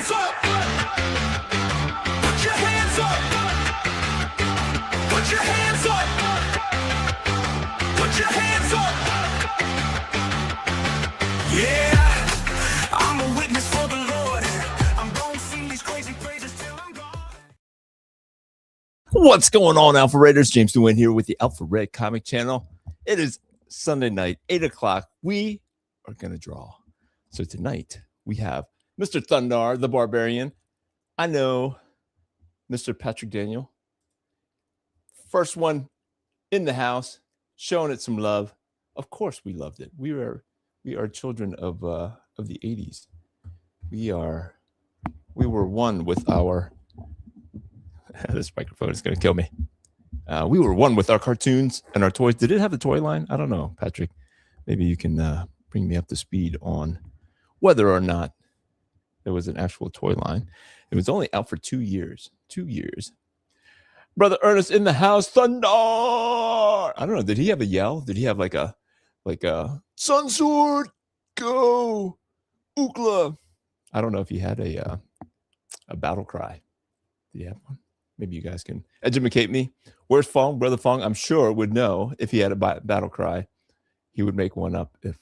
hands up. Put your hands up. Put your hands up. Put your hands up. Yeah, I'm a witness for the Lord. I'm gonna sing these crazy praises till I'm gone. What's going on, Alpha Raiders? James Nguyen here with the Alpha Red Comic Channel. It is Sunday night, 8 o'clock. We are going to draw. So tonight we have Mr. Thundarr the Barbarian. I know Mr. Patrick Daniel. First one in the house, showing it some love. Of course we loved it. We are children of the 80s. We were one with our this microphone is going to kill me. We were one with our cartoons and our toys. Did it have the toy line? I don't know, Patrick. Maybe you can bring me up to speed on whether or not there was an actual toy line. It was only out for 2 years. 2 years. Brother Ernest in the house. Thundarr. I don't know. Did he have a yell? Did he have like a Sun Sword go Ookla? I don't know if he had a battle cry. Did he have one? Maybe you guys can educate me. Where's Fong? Brother Fong, I'm sure, would know if he had a battle cry. He would make one up if...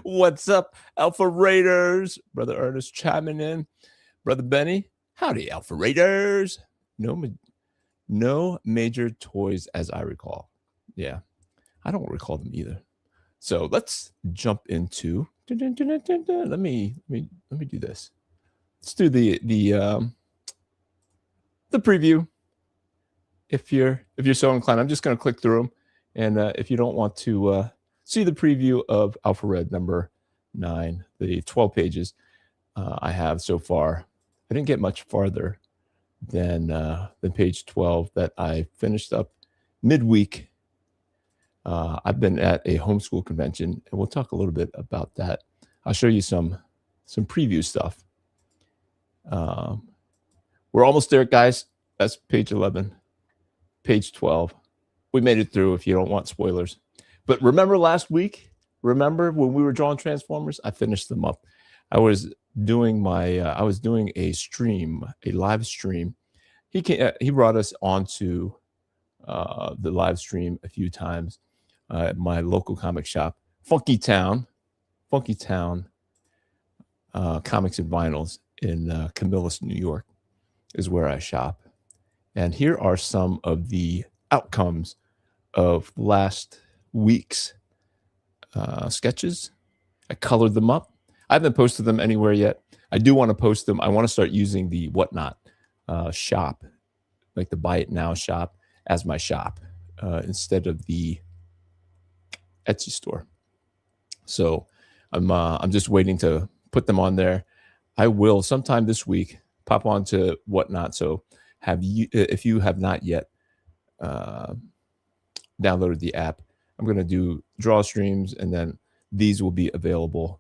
What's up, Alpha Raiders? Brother Ernest chiming in. Brother Benny, howdy, Alpha Raiders. No major toys as I recall. Yeah, I don't recall them either. So let's jump into... Let me do this. Let's do the preview. If you're so inclined, I'm just going to click through them, and if you don't want to see the preview of Alpha Red number 9, the 12 pages I have so far, I didn't get much farther than page 12 that I finished up midweek. I've been at a homeschool convention, and we'll talk a little bit about that. I'll show you some preview stuff. We're almost there, guys. That's page 11, page 12. We made it through if you don't want spoilers. But remember last week? Remember when we were drawing Transformers? I finished them up. I was doing a stream, a live stream. He brought us onto the live stream a few times at my local comic shop, Funky Town Comics and Vinyls in Camillus, New York, is where I shop. And here are some of the outcomes of last week's sketches. I colored them up. I haven't posted them anywhere yet. I do want to post them. I want to start using the Whatnot shop, like the Buy It Now shop, as my shop instead of the Etsy store. So I'm just waiting to put them on there. I will sometime this week pop onto Whatnot. So if you have not yet downloaded the app, I'm going to do draw streams, and then these will be available.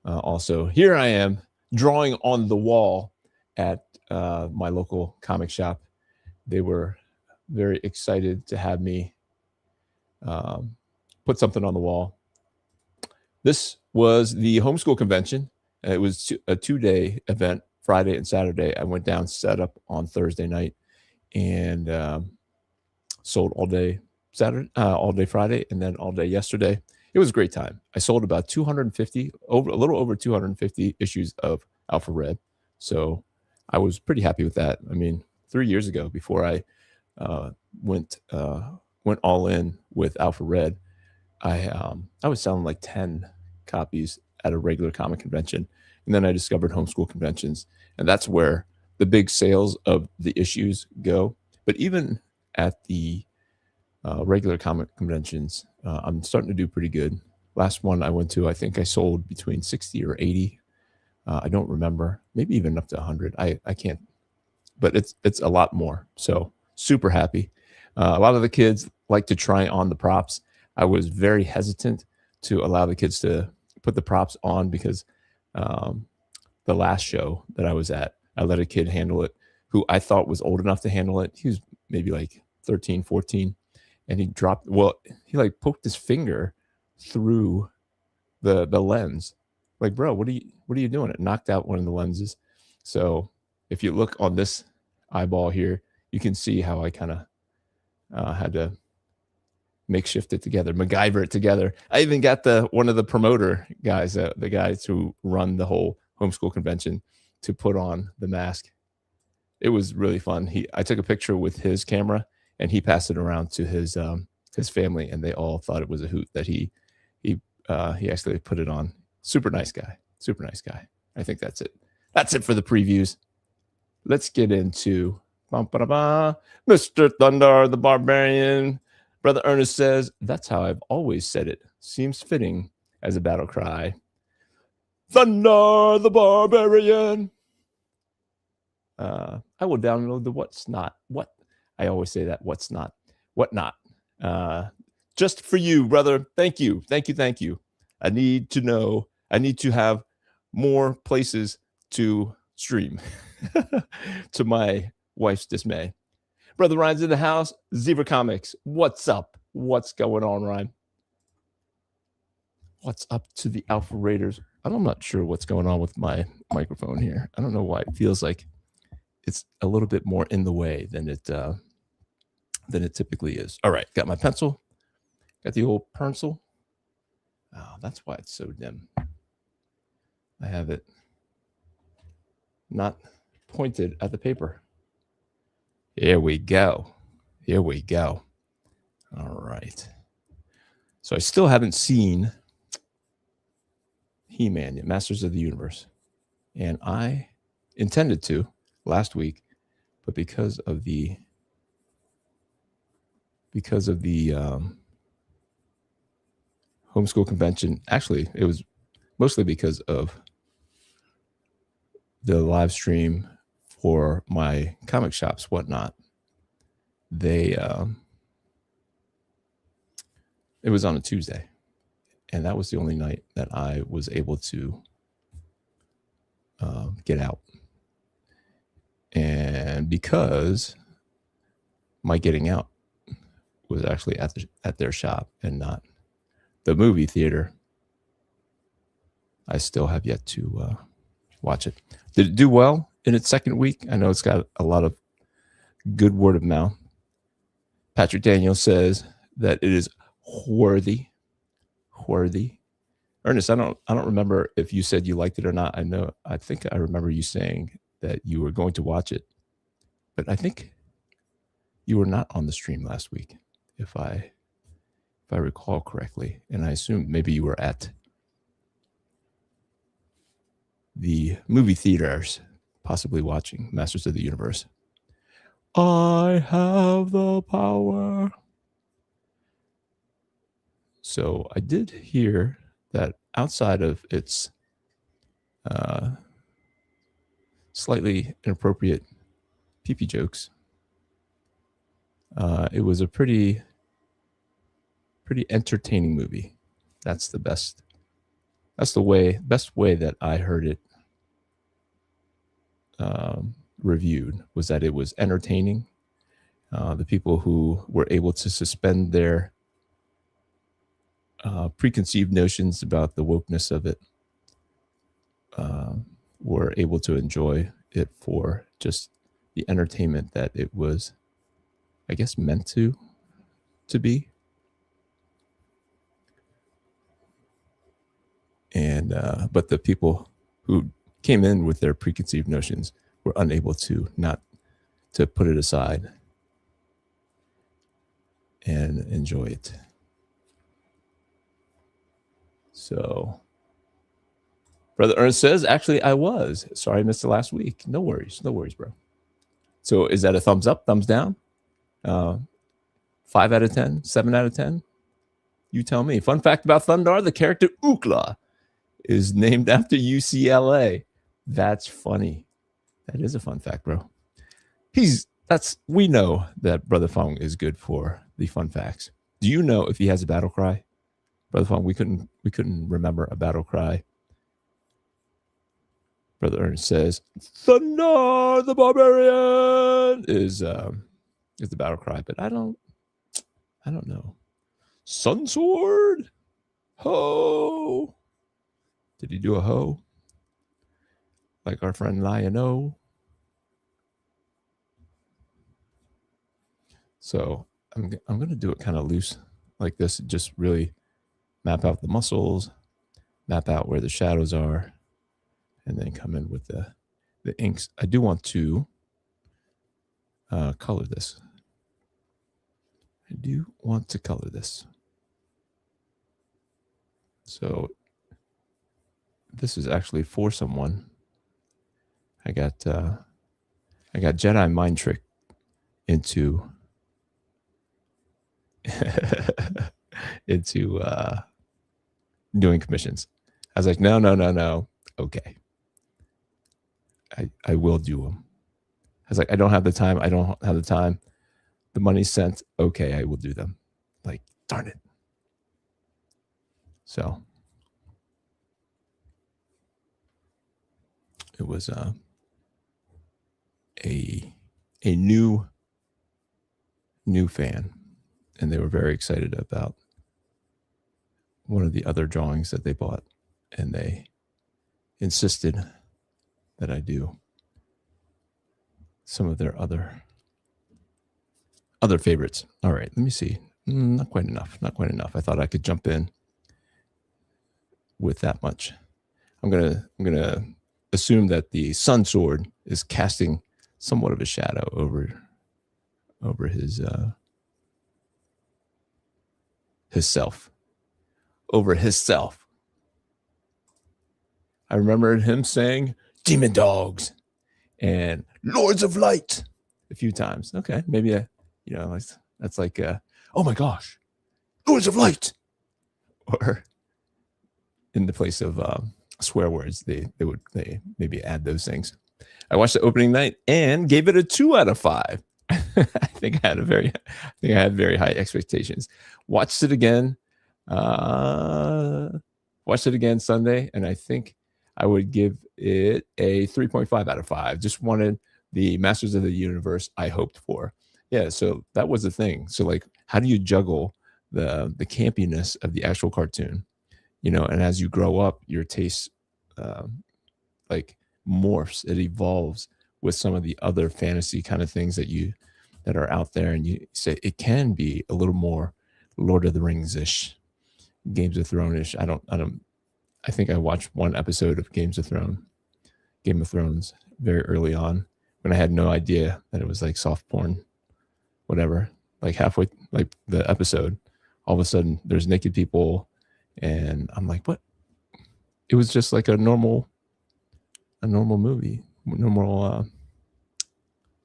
Also, here I am drawing on the wall at my local comic shop. They were very excited to have me put something on the wall. This was the homeschool convention. It was a 2-day event, Friday and Saturday. I went down, set up on Thursday night, and sold all day Saturday, all day Friday, and then all day yesterday. It was a great time. I sold about 250, a little over 250 issues of Alpha Red. So I was pretty happy with that. I mean, 3 years ago, before I went all in with Alpha Red, I was selling like 10 copies at a regular comic convention. And then I discovered homeschool conventions, and that's where the big sales of the issues go. But even at the regular comic conventions, I'm starting to do pretty good. Last one I went to, I think I sold between 60 or 80. I don't remember, maybe even up to 100. I can't, but it's a lot more. So super happy. A lot of the kids like to try on the props. I was very hesitant to allow the kids to put the props on because the last show that I was at, I let a kid handle it who I thought was old enough to handle it. He was maybe like 13, 14. And he like poked his finger through the lens, like, bro, what are you doing? It knocked out one of the lenses. So if you look on this eyeball here, you can see how I kind of had to makeshift it together, MacGyver it together. I even got one of the promoter guys, the guys who run the whole homeschool convention, to put on the mask. It was really fun. I took a picture with his camera, and he passed it around to his family, and they all thought it was a hoot that he actually put it on. Super nice guy. Super nice guy. I think that's it. That's it for the previews. Let's get into Mr. Thundarr the Barbarian. Brother Ernest says, that's how I've always said it. Seems fitting as a battle cry. Thundarr the Barbarian. I will download the what's not. What? I always say that. What's not. What not. Just for you, brother. Thank you. Thank you. Thank you. I need to know. I need to have more places to stream to my wife's dismay. Brother Ryan's in the house. Zebra Comics. What's up? What's going on, Ryan? What's up to the Alpha Raiders? I'm not sure what's going on with my microphone here. I don't know why it feels like it's a little bit more in the way than it typically is. All right, got my pencil. Got the old pencil. Oh, that's why it's so dim. I have it not pointed at the paper. Here we go. Here we go. All right. So I still haven't seen He-Man yet, Masters of the Universe. And I intended to last week, but because of the homeschool convention, actually, it was mostly because of the live stream for my comic shops, whatnot. It was on a Tuesday, and that was the only night that I was able to get out. And because my getting out was actually at their shop and not the movie theater, I still have yet to watch it. Did it do well in its second week? I know it's got a lot of good word of mouth. Patrick Daniel says that it is worthy. Ernest, I don't remember if you said you liked it or not. I think I remember you saying that you were going to watch it, but I think you were not on the stream last week, if I recall correctly. And I assume maybe you were at the movie theaters, possibly watching Masters of the Universe. I have the power. So I did hear that outside of its slightly inappropriate pee-pee jokes, it was a pretty entertaining movie. That's the best way that I heard it reviewed, was that it was entertaining. The people who were able to suspend their preconceived notions about the wokeness of it were able to enjoy it for just the entertainment that it was, I guess, meant to be. And but the people who came in with their preconceived notions were unable to put it aside and enjoy it. So Brother Ernest says, actually, I was. Sorry I missed it last week. No worries, bro. So is that a thumbs up, thumbs down? 5 out of 10, 7 out of 10? You tell me. Fun fact about Thundarr, the character Ookla is named after UCLA. That's funny. That is a fun fact, bro. We know that Brother Fong is good for the fun facts. Do you know if he has a battle cry? Brother Fong, we couldn't remember a battle cry. Brother Ernest says, Thundarr the Barbarian is the battle cry, but I don't know. Sun Sword? Ho! Did he do a hoe? Like our friend Lion-O? So I'm going to do it kind of loose like this. Just really map out the muscles, map out where the shadows are, and then come in with the inks. I do want to color this. I do want to color this. So this is actually for someone. I got Jedi mind trick into into doing commissions. I was like, no. Okay. I will do them. I was like, I don't have the time. The money's sent. Okay, I will do them. Like, darn it. So it was a new fan, and they were very excited about one of the other drawings that they bought, and they insisted that I do some of their other favorites. All right, let me see. Not quite enough. I thought I could jump in with that much. I'm gonna assume that the sun sword is casting somewhat of a shadow over his self. Over his self. I remember him saying demon dogs and lords of light a few times. Okay, maybe that's like oh my gosh, lords of light. Or in the place of swear words, they maybe add those things. I watched the opening night and gave it a 2 out of 5. I think I had very high expectations. Watched it again Sunday, and I think I would give it a 3.5 out of 5. Just wanted the Masters of the Universe I hoped for. Yeah, so that was the thing. So like, how do you juggle the campiness of the actual cartoon? And as you grow up, your taste like morphs, it evolves with some of the other fantasy kind of things that are out there, and you say it can be a little more Lord of the Rings-ish, Games of Thrones-ish. I think I watched one episode of Game of Thrones very early on when I had no idea that it was like soft porn, whatever. Like halfway, like the episode, all of a sudden there's naked people, and I'm like, what? It was just like a normal movie. Well,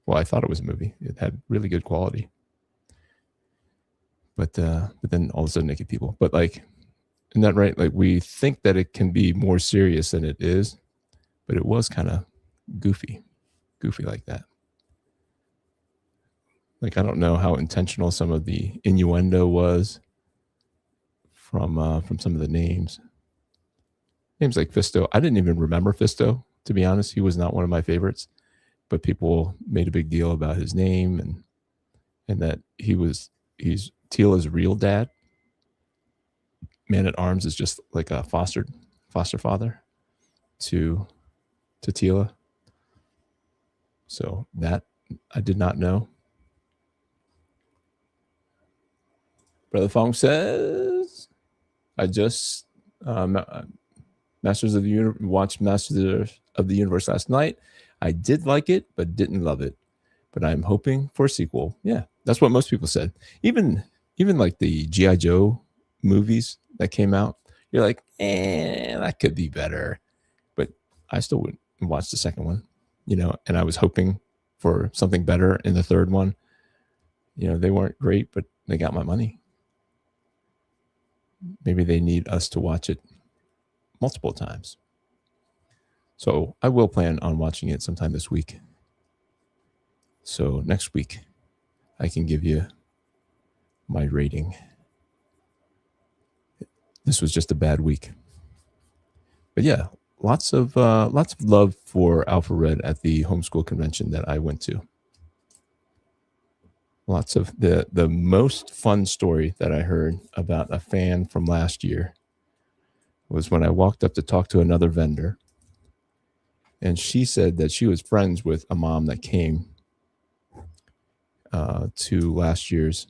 I thought it was a movie. It had really good quality. But then all of a sudden naked people. But like, isn't that right? Like, we think that it can be more serious than it is, but it was kind of goofy like that. Like, I don't know how intentional some of the innuendo was from some of the names. Names like Fisto. I didn't even remember Fisto, to be honest. He was not one of my favorites, but people made a big deal about his name and that he's Tila's real dad. Man at Arms is just like a foster father to Tila. So that I did not know. Brother Fong says, I just watched Masters of the Universe last night. I did like it, but didn't love it. But I'm hoping for a sequel. Yeah, that's what most people said. Even like the G.I. Joe movies that came out, you're like, that could be better. But I still wouldn't watch the second one, and I was hoping for something better in the third one. They weren't great, but they got my money. Maybe they need us to watch it multiple times. So I will plan on watching it sometime this week. So next week, I can give you my rating. This was just a bad week. But yeah, lots of love for Alpha Red at the homeschool convention that I went to. Lots of the most fun story that I heard about a fan from last year was when I walked up to talk to another vendor, and she said that she was friends with a mom that came to last year's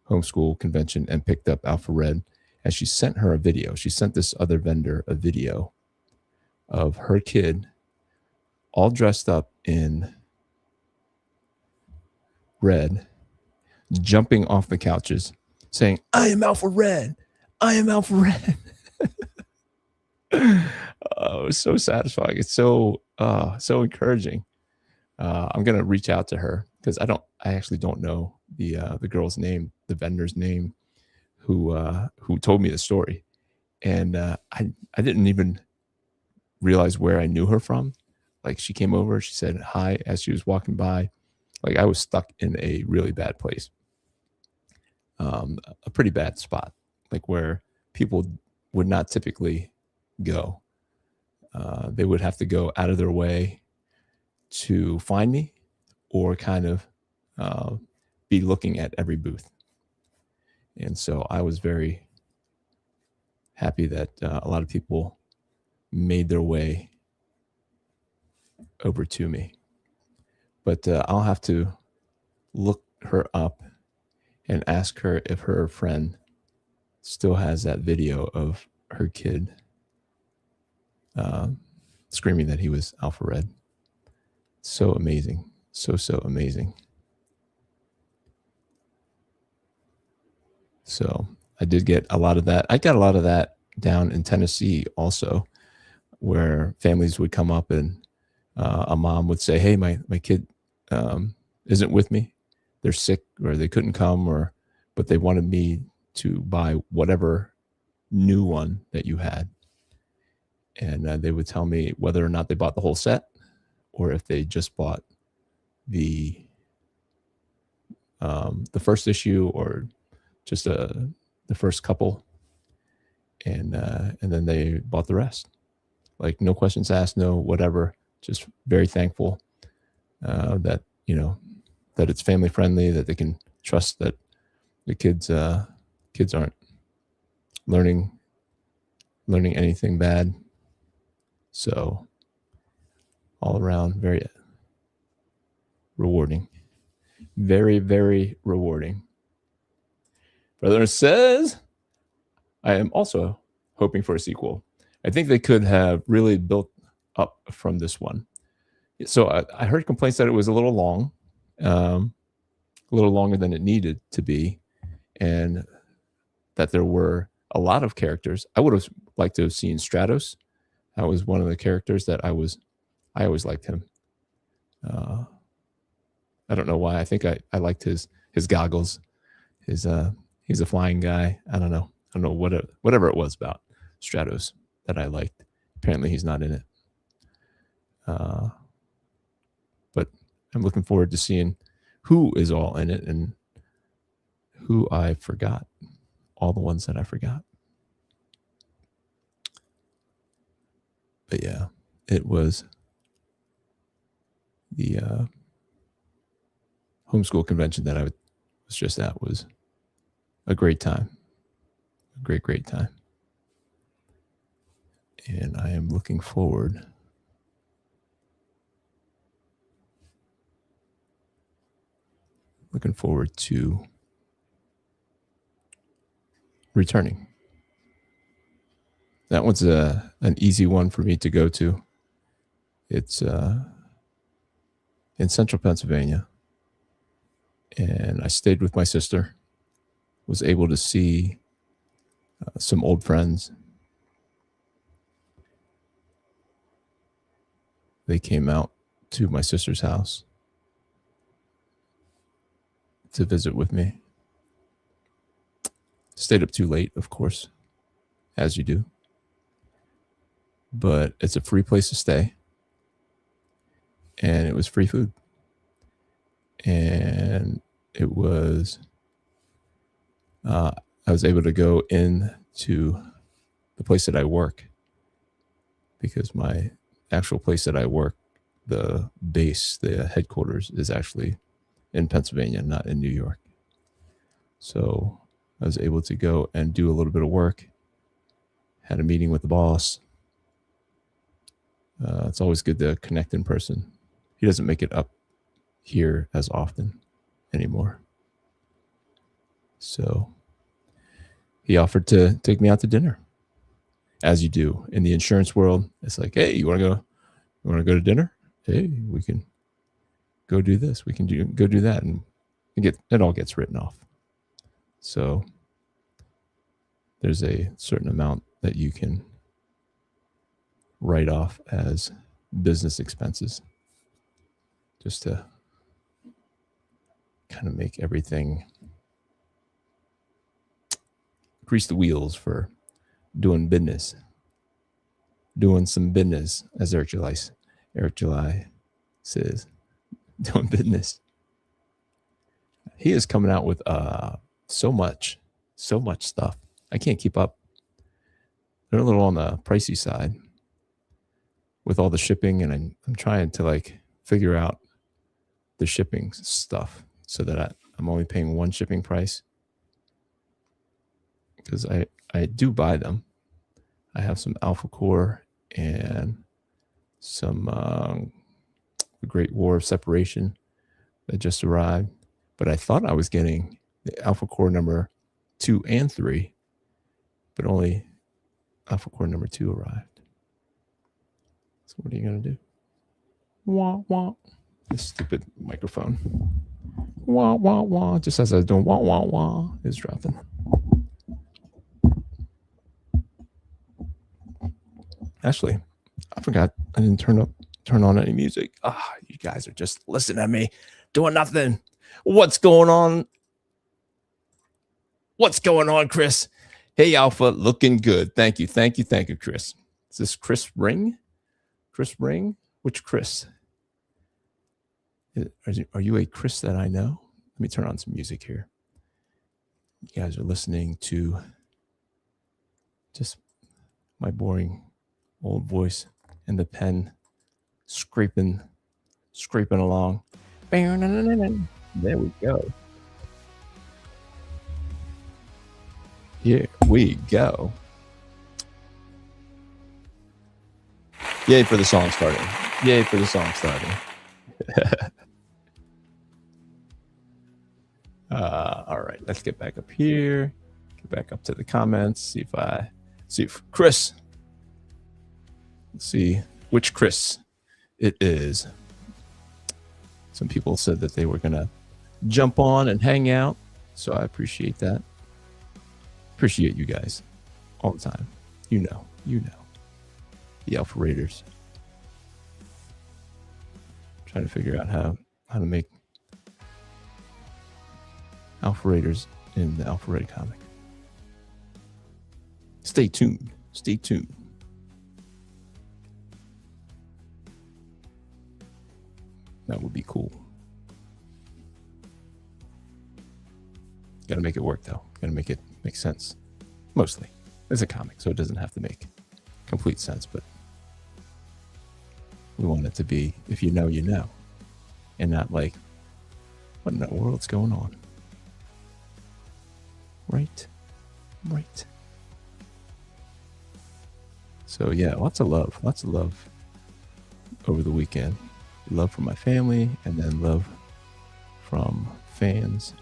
homeschool convention and picked up Alpha Red, and she sent her a video. She sent this other vendor a video of her kid all dressed up in red, jumping off the couches, saying, "I am Alpha Red. I am Alpha Red." Oh, it was so satisfying. It's so encouraging. I'm gonna reach out to her because I actually don't know the girl's name, the vendor's name, who told me the story, and I didn't even realize where I knew her from. Like, she came over, she said hi as she was walking by. Like, I was stuck in a really bad place, a pretty bad spot, like where people would not typically go. They would have to go out of their way to find me, or kind of be looking at every booth. And so I was very happy that a lot of people made their way over to me. But I'll have to look her up and ask her if her friend still has that video of her kid screaming that he was Alpha Red. So amazing. So amazing. So I did get a lot of that. I got a lot of that down in Tennessee also, where families would come up and a mom would say, "Hey, my kid isn't with me. They're sick, or they couldn't come, but they wanted me to buy whatever new one that you had." And they would tell me whether or not they bought the whole set, or if they just bought the first issue, or just the first couple, and then they bought the rest. Like, no questions asked, no whatever. Just very thankful that that it's family friendly, that they can trust that the kids aren't learning anything bad. So all around, very rewarding. Very, very rewarding. Brother says, I am also hoping for a sequel. I think they could have really built up from this one. So I heard complaints that it was a little long, a little longer than it needed to be, and that there were a lot of characters. I would have liked to have seen Stratos. That was one of the characters that I always liked him. I don't know why. I think I liked his goggles. He's a flying guy. I don't know whatever it was about Stratos that I liked. Apparently he's not in it. But I'm looking forward to seeing who is all in it and who I forgot. All the ones that I forgot. But yeah, it was the homeschool convention that I was just at. Was a great time. A great time. And I am looking forward to returning. That one's an easy one for me to go to. It's in central Pennsylvania, and I stayed with my sister. Was able to see some old friends. They came out to my sister's house to visit with me. Stayed up too late, of course, as you do. But it's a free place to stay. And it was free food. And it was, I was able to go into the place that I work, because my actual place that I work, the base, the headquarters, is actually in Pennsylvania, not in New York. So I was able to go and do a little bit of work, had a meeting with the boss. It's always good to connect in person. He doesn't make it up here as often anymore. So he offered to take me out to dinner, as you do in the insurance world. It's like, hey, you want to go to dinner? Hey, we can go do this. We can go do that, and it all gets written off. So there's a certain amount that you can write off as business expenses, just to kind of make everything grease the wheels for doing business, doing some business, as Eric July says, doing business. He is coming out with so much stuff. I can't keep up. They're a little on the pricey side with all the shipping, and I'm trying to like figure out the shipping stuff so that I'm only paying one shipping price, because I do buy them. I have some Alpha Core and some The Great War of Separation that just arrived, but I thought I was getting the Alpha Core number 2 and 3, but only Alpha Core number 2 arrived. So what are you gonna do? Wah wah. This stupid microphone. Wah wah wah. Just as I was doing wah wah wah, it's dropping. Actually, I forgot I didn't turn on any music. You guys are just listening at me doing nothing. What's going on? What's going on, Chris? Hey, Alpha, looking good. Thank you, Chris. Is this Chris Ring? Chris Ring? Which Chris? Are you a Chris that I know? Let me turn on some music here. You guys are listening to just my boring old voice and the pen scraping along. There we go. Here we go. Yay for the song starting. Yay for the song starting. All right, let's get back up here. Get back up to the comments. See if Chris. Let's see which Chris it is. Some people said that they were gonna jump on and hang out, so I appreciate that. Appreciate you guys all the time. You know, the Alpha Raiders. Trying to figure out how to make Alpha Raiders in the Alpha Raid comic. Stay tuned. That would be cool. Got to make it work, though. Got to make it make sense. Mostly. It's a comic, so it doesn't have to make complete sense, but we want it to be, if you know, you know. And not like, what in the world's going on? Right. So yeah, lots of love over the weekend. Love from my family, and then love from fans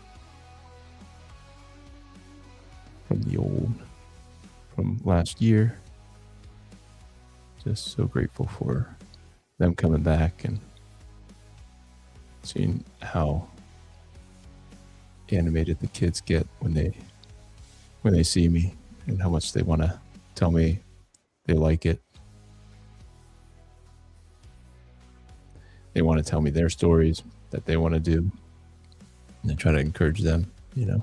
from last year. Just so grateful for them coming back and seeing how animated the kids get when they see me, and how much they want to tell me they like it. They want to tell me their stories that they want to do, and I try to encourage them, And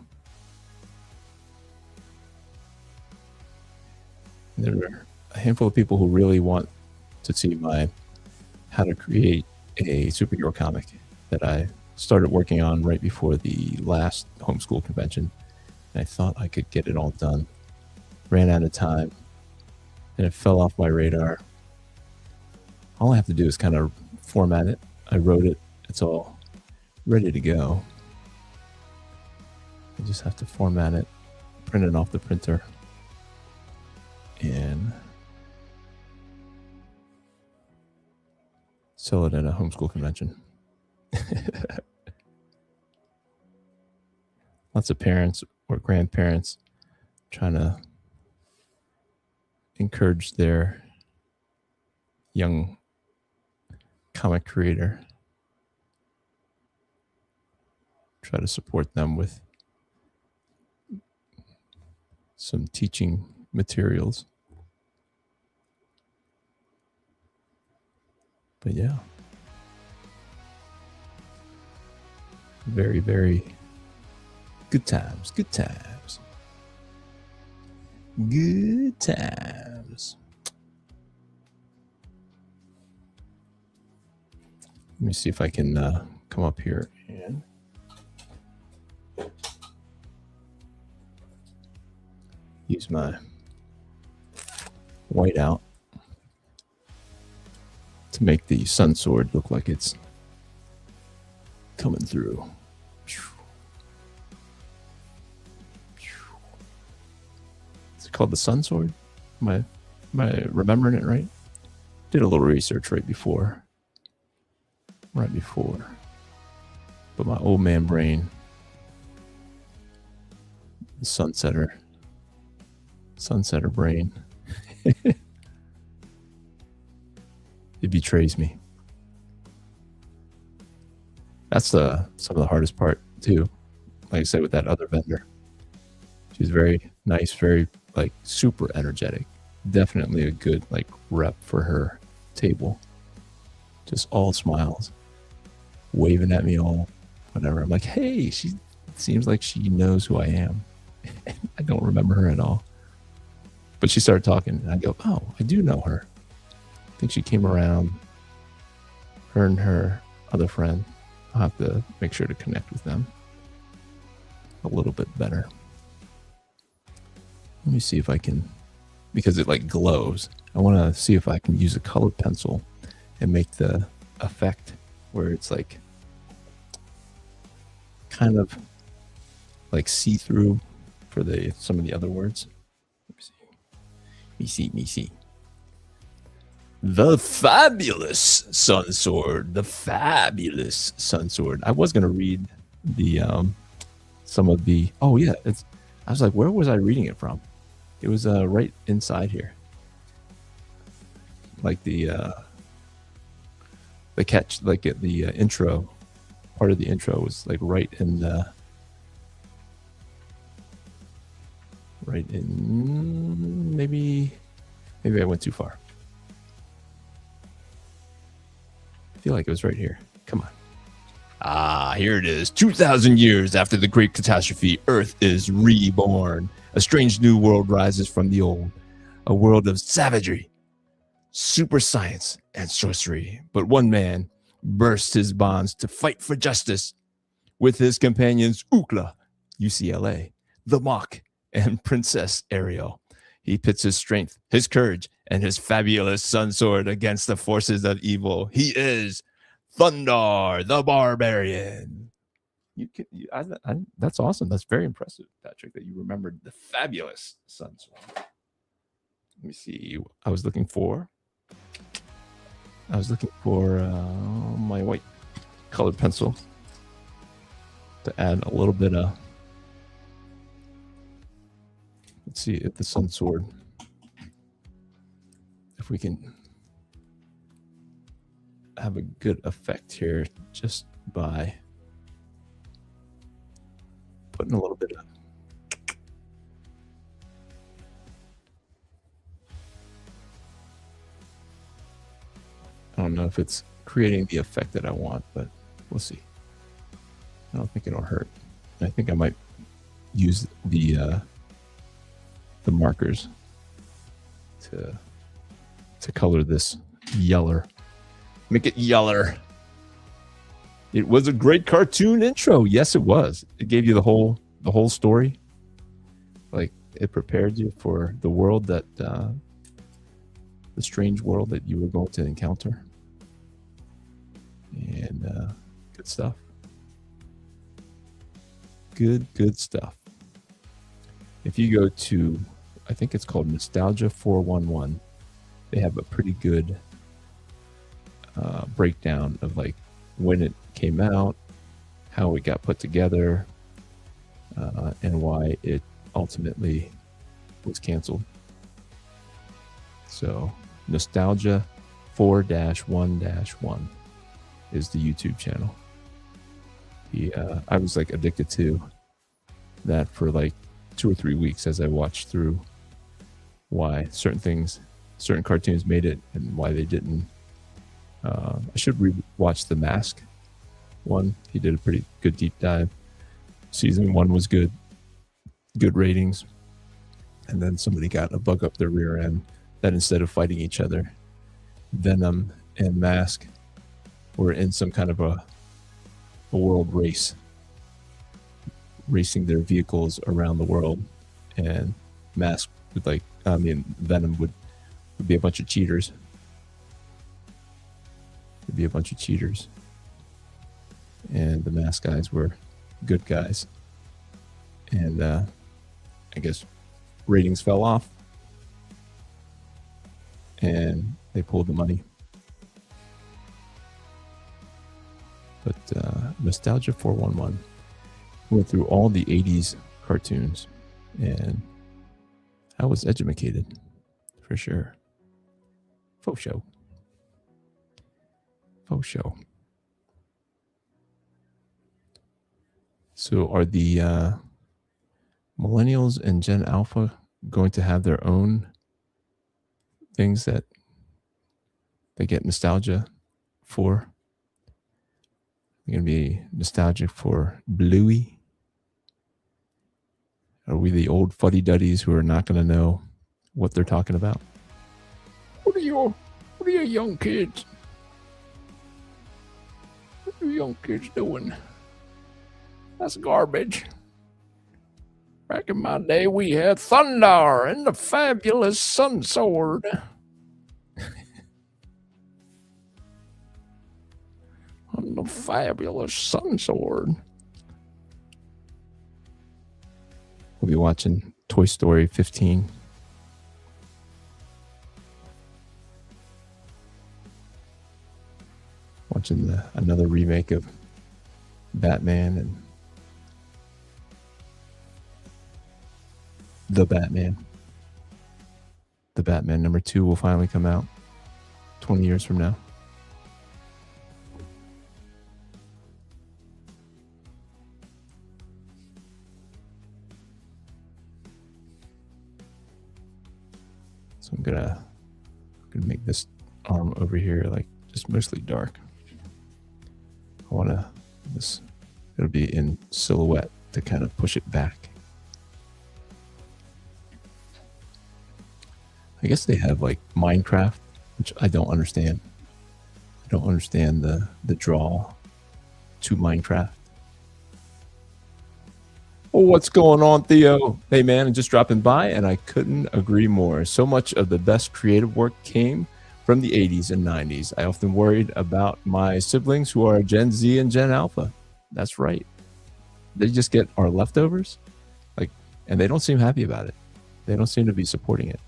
there are a handful of people who really want to see my how to create a superhero comic that I started working on right before the last homeschool convention. And I thought I could get it all done. Ran out of time, and it fell off my radar. All I have to do is kind of format it. I wrote it. It's all ready to go. I just have to format it, print it off the printer, and sell it at a homeschool convention. Lots of parents or grandparents trying to encourage their young comic creator, try to support them with some teaching materials. But yeah, very, very good times, good times, good times. Let me see if I can come up here and use my whiteout to make the sun sword look like it's coming through. Is it called the sun sword? Am I remembering it right? Did a little research right before. But my old man brain, the sunsetter brain, it betrays me. That's some of the hardest part too. Like I said, with that other vendor, she's very nice, very like super energetic. Definitely a good like rep for her table. Just all smiles, waving at me, all whatever. I'm like, hey, she seems like she knows who I am. I don't remember her at all. But she started talking, and I go, oh, I do know her. I think she came around, her and her other friend. I'll have to make sure to connect with them a little bit better. Let me see if I can, because it like glows. I want to see if I can use a colored pencil and make the effect where it's like kind of like see-through for some of the other words. Let me see. The fabulous sun sword. The fabulous sun sword. I was gonna read the some of the. Oh yeah, I was like, where was I reading it from? It was right inside here. Like the catch, like the intro part of the intro was like right in maybe I went too far. I feel like it was right here. Come on. Ah, here it is. 2,000 years after the great catastrophe, Earth is reborn. A strange new world rises from the old. A world of savagery, super science, and sorcery. But one man bursts his bonds to fight for justice with his companions Ukla, UCLA, the Mock, and Princess Ariel. He pits his strength, his courage, and his fabulous sun sword against the forces of evil. He is Thundarr the Barbarian. That's awesome. That's very impressive, Patrick, that you remembered the fabulous sun sword. Let me see. I was looking for my white colored pencil to add a little bit of. Let's see if the sun sword, if we can have a good effect here just by putting a little bit of. I don't know if it's creating the effect that I want, but we'll see. I don't think it'll hurt. I think I might use the markers to color this yeller. Make it yeller. It was a great cartoon intro. Yes, it was. It gave you the whole story. Like it prepared you for the world that the strange world that you were going to encounter. And good stuff. Good stuff. If you go to I think it's called Nostalgia 411. They have a pretty good breakdown of like when it came out, how it got put together, and why it ultimately was canceled. So Nostalgia 4-1-1 is the YouTube channel. I was like addicted to that for like 2 or 3 weeks as I watched through why certain cartoons made it and why they didn't. I should rewatch The Mask one. He did a pretty good deep dive. Season 1 was good ratings. And then somebody got a bug up their rear end that instead of fighting each other, Venom and Mask were in some kind of a world race, racing their vehicles around the world. And Mask would Venom would be a bunch of cheaters. It'd be a bunch of cheaters. And the Mask guys were good guys. And I guess ratings fell off. And they pulled the money. But Nostalgia 411 went through all the 80s cartoons. And I was educated, for sure. Faux show. So are the millennials and Gen Alpha going to have their own things that they get nostalgia for? They're going to be nostalgic for Bluey? Are we the old fuddy-duddies who are not going to know what they're talking about? What are you young kids? What are you young kids doing? That's garbage. Back in my day, we had Thundarr and the Fabulous Sun Sword. And the Fabulous Sun Sword. We'll be watching Toy Story 15. Watching another remake of Batman and The Batman. The Batman number 2 will finally come out 20 years from now. So I'm gonna make this arm over here like just mostly dark. I wanna it'll be in silhouette to kind of push it back. I guess they have like Minecraft, which I don't understand. I don't understand the draw to Minecraft. Oh, what's going on, Theo? Hey, man, I'm just dropping by, and I couldn't agree more. So much of the best creative work came from the 80s and 90s. I often worried about my siblings who are Gen Z and Gen Alpha. That's right. They just get our leftovers, and they don't seem happy about it. They don't seem to be supporting it.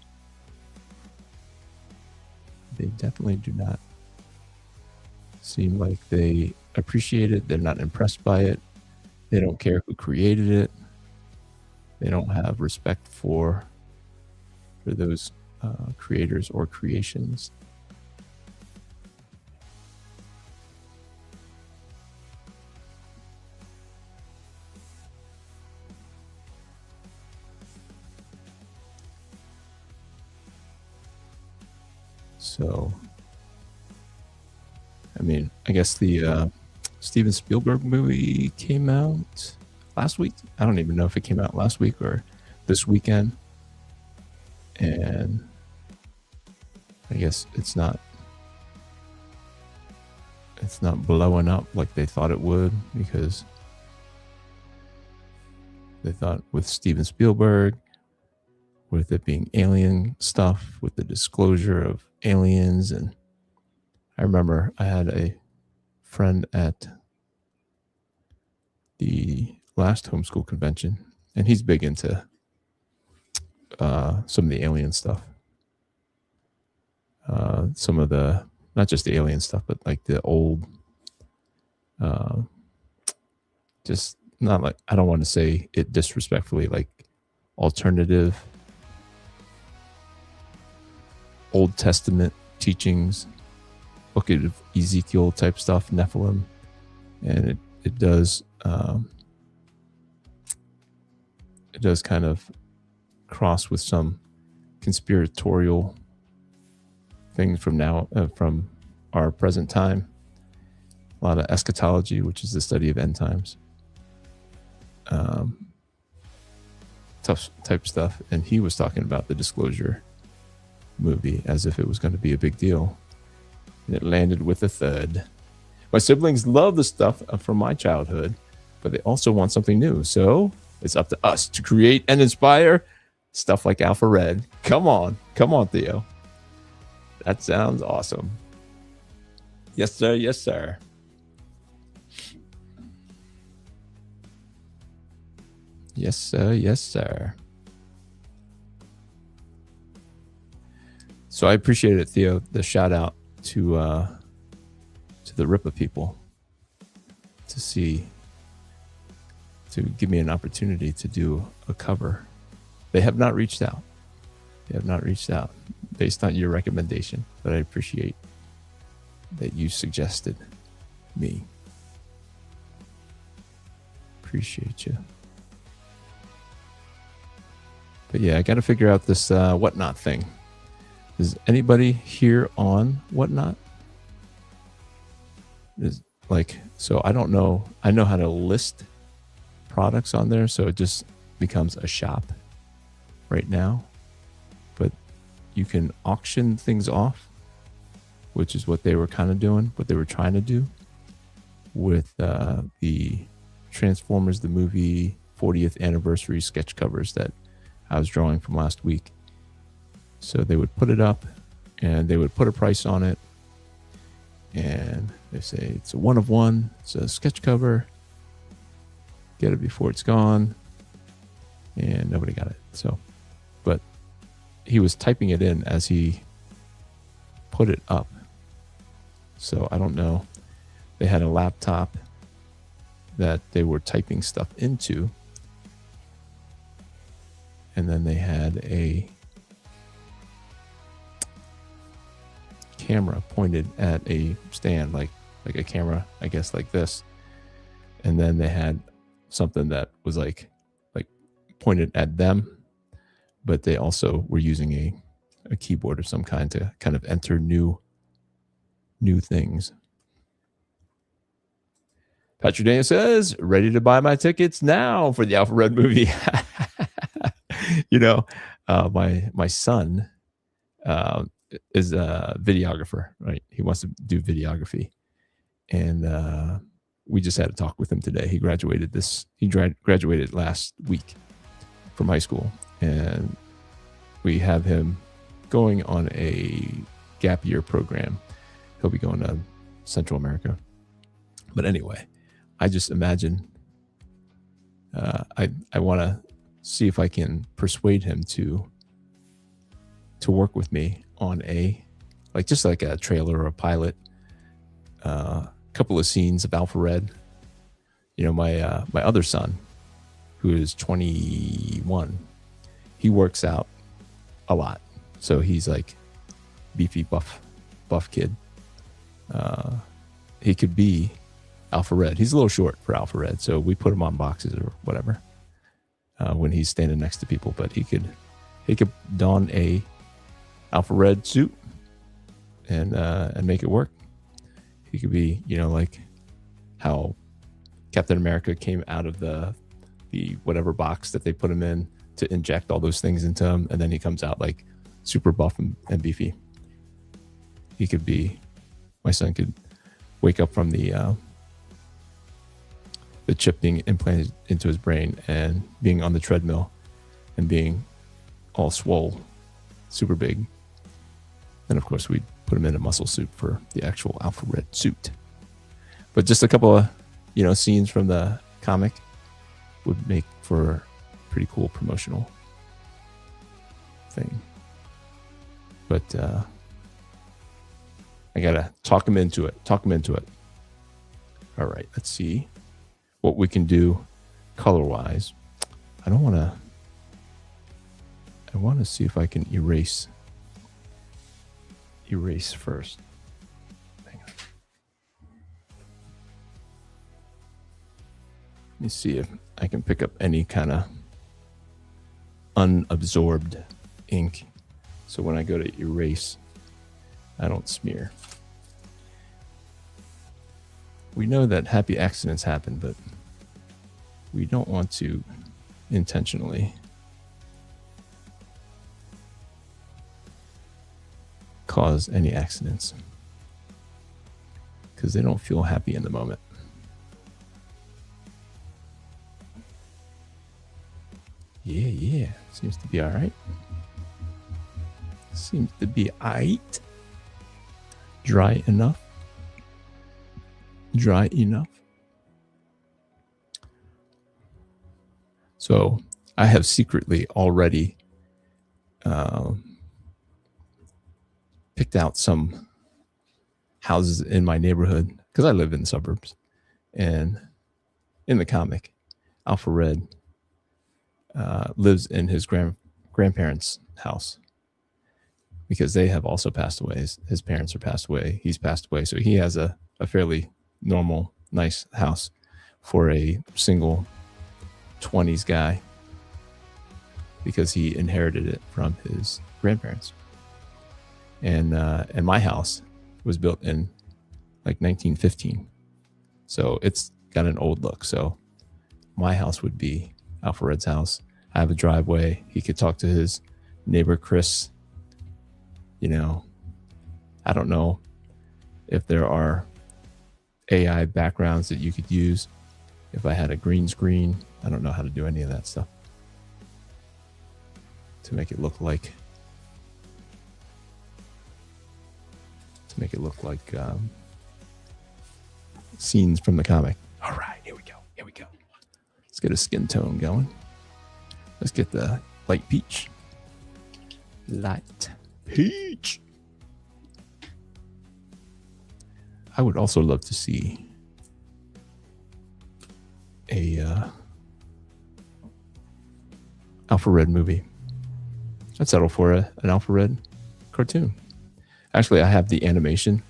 They definitely do not seem like they appreciate it. They're not impressed by it. They don't care who created it. They don't have respect for those creators or creations. So, I mean, I guess the Steven Spielberg movie came out last week. I don't even know if it came out last week or this weekend. And I guess it's not blowing up like they thought it would, because they thought with Steven Spielberg, with it being alien stuff, with the disclosure of aliens. And I remember I had a friend at the last homeschool convention, and he's big into some of the alien stuff. Some of the, not just the alien stuff, but like the old, just not like, I don't want to say it disrespectfully, like alternative Old Testament teachings, Book of Ezekiel type stuff, Nephilim, and it does kind of cross with some conspiratorial things from our present time. A lot of eschatology, which is the study of end times, tough type stuff. And he was talking about the Disclosure movie as if it was going to be a big deal, and it landed with a thud. My siblings love the stuff from my childhood, but they also want something new. So it's up to us to create and inspire stuff like Alpha Red. Come on, Theo. That sounds awesome. Yes, sir. Yes, sir. Yes, sir. Yes, sir. So I appreciate it, Theo, the shout out to the Ripa people to give me an opportunity to do a cover. They have not reached out. Based on your recommendation, but I appreciate that you suggested me. Appreciate you. But yeah, I got to figure out this Whatnot thing. Is anybody here on Whatnot? So I don't know. I know how to list products on there, so it just becomes a shop right now. But you can auction things off, which is what they were kind of doing, what they were trying to do with the Transformers the movie 40th anniversary sketch covers that I was drawing from last week. So they would put it up and they would put a price on it, and they say it's a 1 of 1, it's a sketch cover, get it before it's gone, and nobody got it. So, but he was typing it in as he put it up. So I don't know. They had a laptop that they were typing stuff into, and then they had a camera pointed at a stand, like a camera, I guess, like this. And then they had something that was like pointed at them, but they also were using a keyboard of some kind to kind of enter new things. Patrick Daniel says, ready to buy my tickets now for the Alpha Red movie. My son is a videographer, right? He wants to do videography. And we just had a talk with him today. He graduated last week from high school. And we have him going on a gap year program. He'll be going to Central America. But anyway, I just imagine I want to see if I can persuade him to work with me on just like a trailer or a pilot, couple of scenes of Alpha Red. My other son, who is 21, he works out a lot, so he's like beefy buff kid. He could be Alpha Red. He's a little short for Alpha Red, so we put him on boxes or whatever when he's standing next to people. But he could don a Alpha Red suit and make it work. He could be, like how Captain America came out of the whatever box that they put him in to inject all those things into him, and then he comes out like super buff and beefy. He could be, my son could wake up from the chip being implanted into his brain and being on the treadmill and being all swole, super big. And of course, we'd put him in a muscle suit for the actual Alpha Red suit. But just a couple of, scenes from the comic would make for pretty cool promotional thing. But I gotta talk him into it. All right, let's see what we can do color-wise. I want to see if I can erase first. Hang on. Let me see if I can pick up any kind of unabsorbed ink, so when I go to erase, I don't smear. We know that happy accidents happen, but we don't want to intentionally cause any accidents, because they don't feel happy in the moment. Yeah. Seems to be all right. Seems to be aight. Dry enough. So I have secretly already picked out some houses in my neighborhood, because I live in the suburbs. And in the comic, Alpha Red lives in his grandparents' house, because they have also passed away. His parents are passed away. He's passed away. So he has a fairly normal, nice house for a single 20s guy, because he inherited it from his grandparents. And my house was built in like 1915. So it's got an old look. So my house would be Alpha Red's house. I have a driveway. He could talk to his neighbor, Chris. You know, I don't know if there are AI backgrounds that you could use. If I had a green screen, I don't know how to do any of that stuff to make it look like scenes from the comic. All right, here we go. Let's get a skin tone going. Let's get the light peach. I would also love to see a Alpha Red movie. I'd settle for an Alpha Red cartoon. Actually, I have the animation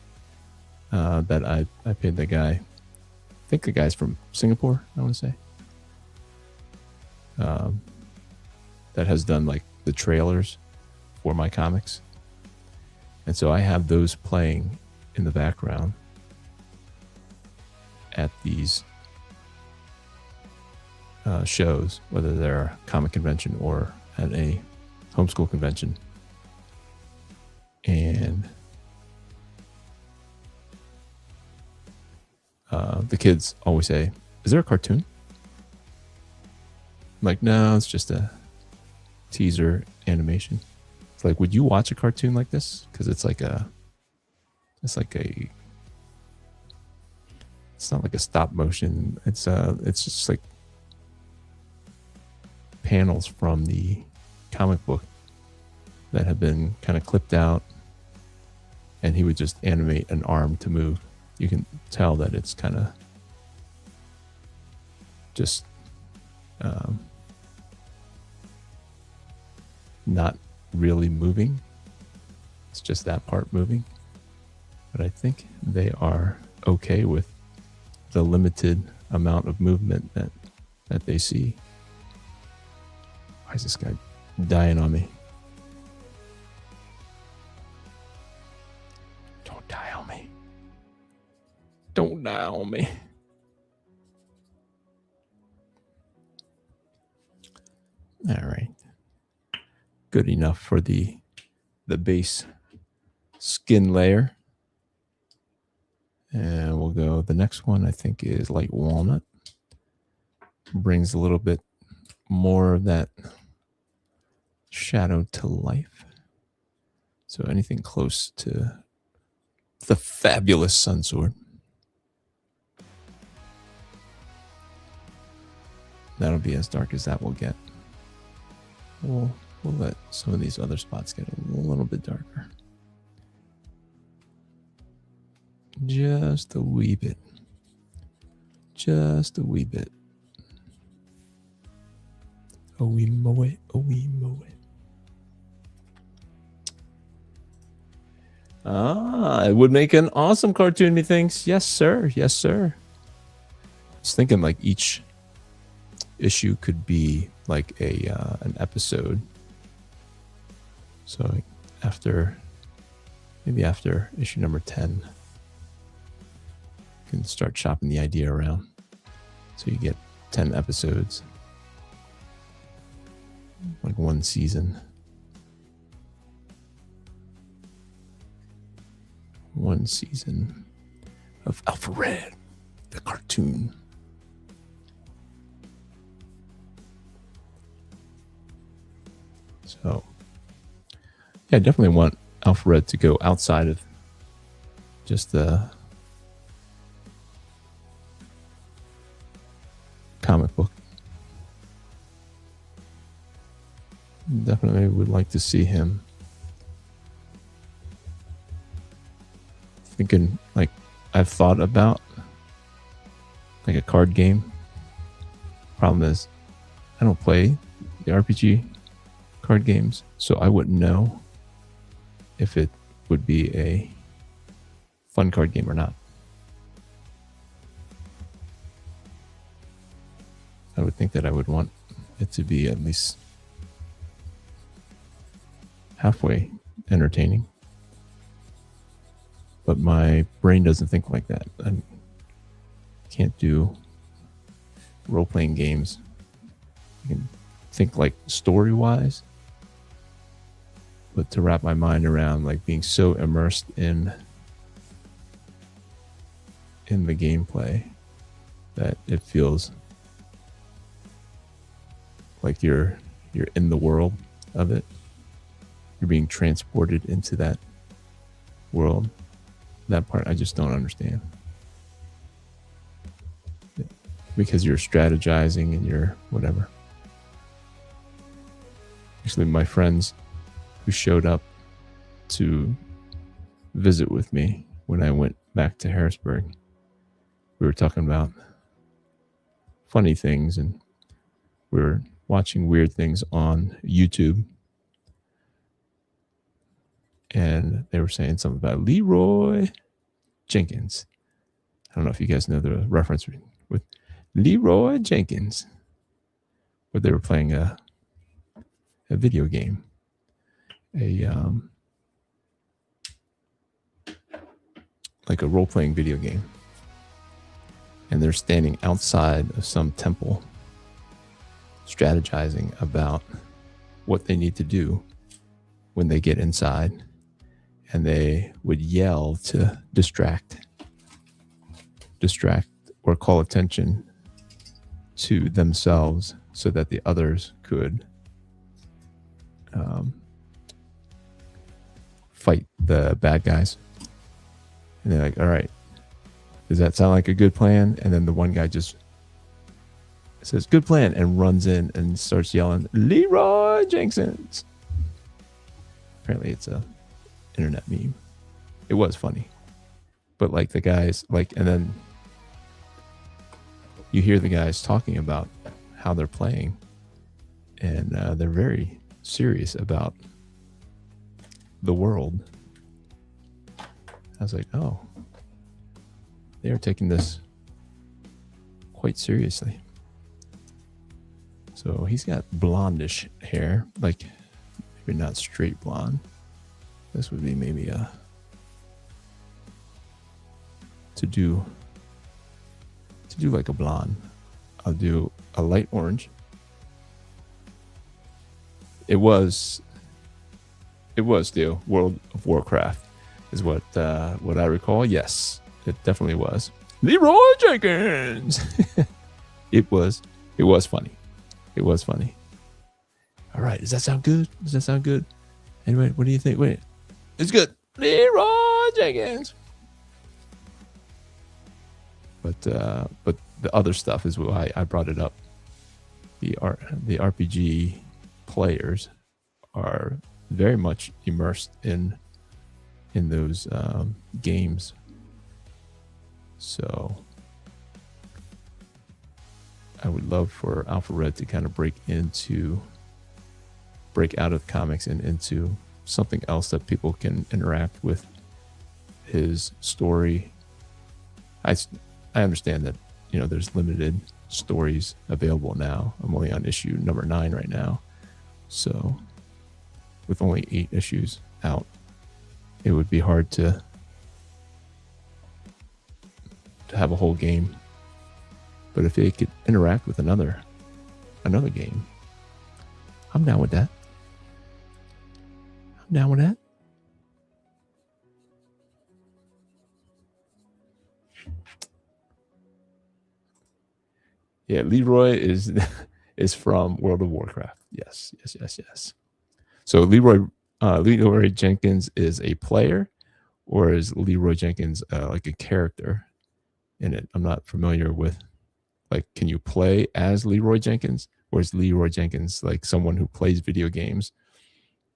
that I paid the guy. I think the guy's from Singapore, I want to say. That has done like the trailers for my comics. And so I have those playing in the background at these shows, whether they're a comic convention or at a homeschool convention. And the kids always say, "Is there a cartoon?" I'm like, "No, it's just a teaser animation." It's like, would you watch a cartoon like this? Because it's not like a stop motion. It's just like panels from the comic book that have been kind of clipped out, and he would just animate an arm to move. You can tell that it's kind of just not really moving. It's just that part moving. But I think they are okay with the limited amount of movement that they see. Why is this guy dying on me? Don't die on me. Don't die on me. All right. Good enough for the base skin layer. And we'll go, the next one I think is light walnut. Brings a little bit more of that shadow to life. So anything close to the fabulous sun sword. That'll be as dark as that will get. We'll We'll let some of these other spots get a little bit darker. Just a wee bit. Just a wee bit. A wee moe, a wee moe. It would make an awesome cartoon, methinks. Yes, sir. Yes, sir. I was thinking like each issue could be like an episode. So maybe after issue number 10, you can start shopping the idea around. So you get 10 episodes, like one season. One season of Alfred, the cartoon. So, yeah, I definitely want Alfred to go outside of just the comic book. Definitely would like to see him. Thinking like I've thought about like a card game. Problem is I don't play the RPG card games, so I wouldn't know if it would be a fun card game or not. I would think that I would want it to be at least halfway entertaining. But my brain doesn't think like that. I can't do role-playing games. I can think like story-wise, but to wrap my mind around like being so immersed in the gameplay that it feels like you're in the world of it. You're being transported into that world. That part I just don't understand. Because you're strategizing and you're whatever. Actually, my friends who showed up to visit with me when I went back to Harrisburg, we were talking about funny things and we were watching weird things on YouTube. And they were saying something about Leroy Jenkins. I don't know if you guys know the reference with Leroy Jenkins. But they were playing a video game. Like a role-playing video game. And they're standing outside of some temple strategizing about what they need to do when they get inside. And they would yell to distract or call attention to themselves so that the others could fight the bad guys. And they're like, all right, does that sound like a good plan? And then the one guy just says, good plan, and runs in and starts yelling, Leroy Jenkins. Apparently it's a internet meme. It was funny. But like the guys, like, and then you hear the guys talking about how they're playing. And they're very serious about the world. I was like, oh, they are taking this quite seriously. So he's got blondish hair, like maybe not straight blonde. This would be maybe to do like a blonde. I'll do a light orange. It was the World of Warcraft is what I recall. Yes, it definitely was. Leroy Jenkins. It was funny. It was funny. All right, does that sound good? Does that sound good? Anyway, what do you think? Wait, it's good. Leroy Jenkins. But the other stuff is why I brought it up. The RPG players are very much immersed in those games. So I would love for Alpha Red to kind of break out of comics and into something else that people can interact with his story. I understand that, you know, there's limited stories available now. I'm only on issue number 9 right now. So with only 8 issues out, it would be hard to have a whole game. But if it could interact with another game, I'm down with that. Yeah, Leroy is from World of Warcraft. Yes. So Leroy Jenkins is a player, or is Leroy Jenkins like a character in it? I'm not familiar with, like, can you play as Leroy Jenkins, or is Leroy Jenkins like someone who plays video games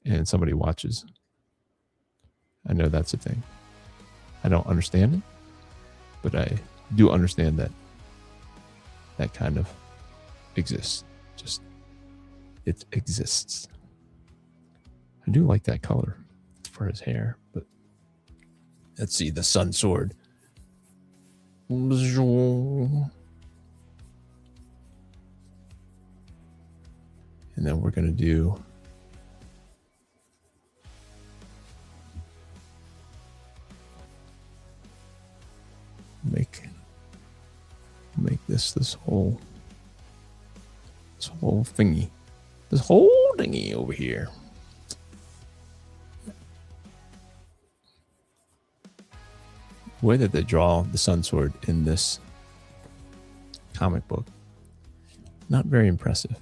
and somebody watches? I know that's a thing. I don't understand it, but I do understand that kind of exists. Just, it exists. I do like that color for his hair, but let's see, the Sun Sword. And then we're going to do make this whole thingy over here. The way that they draw the Sun Sword in this comic book, not very impressive.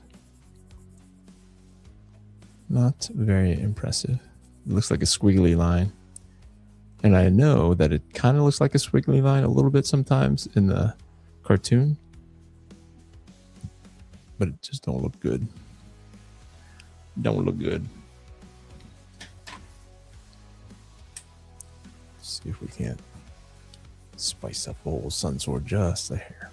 Not very impressive. It looks like a squiggly line. And I know that it kind of looks like a squiggly line a little bit sometimes in the cartoon, but it just don't look good. Let's see if we can't spice up the whole Sun Sword just a hair.